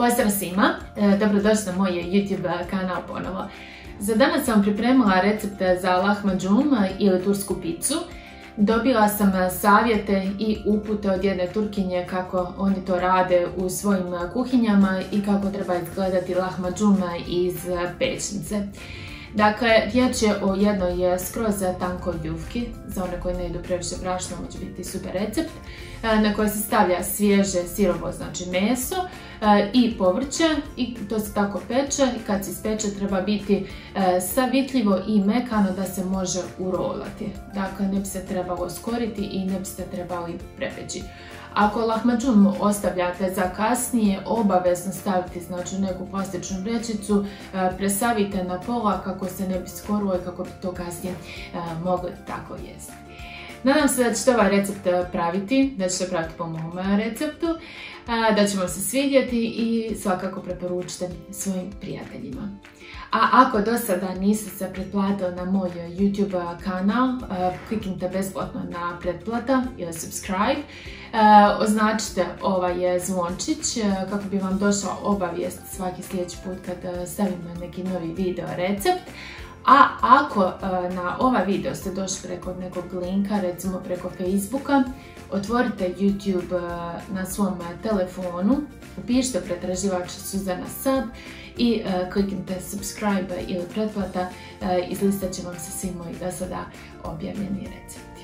Pozdrav svima, dobrodošli na moj YouTube kanal ponovo. Za danas sam pripremila recept za lahmacun ili tursku picu. Dobila sam savjete i upute od jedne Turkinje kako oni to rade u svojim kuhinjama i kako treba izgledati lahmacun iz pećnice. Dakle, riječ je o jednoj skroz tankoj jufki, za one koji ne idu previše brašna, ovo će biti super recept, na koje se stavlja svježe sirovo, znači meso i povrće i to se tako peče i kad se ispeče treba biti savitljivo i mekano da se može urolati. Dakle, ne bi se trebalo skoriti i ne bi se trebali prepeći. Ako lahmacun ostavljate za kasnije, obavezno stavite znači, u neku plastičnu vrećicu, presavite na pola kako se ne bi skorilo i kako bi to kasnije mogli tako jesti. Nadam se da ćete ovaj recept praviti, da ćete praviti po mom receptu, da će vam se svidjeti i svakako preporučite svojim prijateljima. A ako do sada niste se pretplatili na moj YouTube kanal, kliknite besplatno na pretplata ili subscribe, označite ovaj zvončić kako bi vam došla obavijest svaki sljedeći put kad stavim neki novi video recept. A ako na ovaj video ste došli preko nekog linka, recimo preko Facebooka, otvorite YouTube na svom telefonu, upišite pretraživač Suzana Sad i kliknite subscribe ili pretplata, izlistat će vam se svi moji do sada objavljeni recept.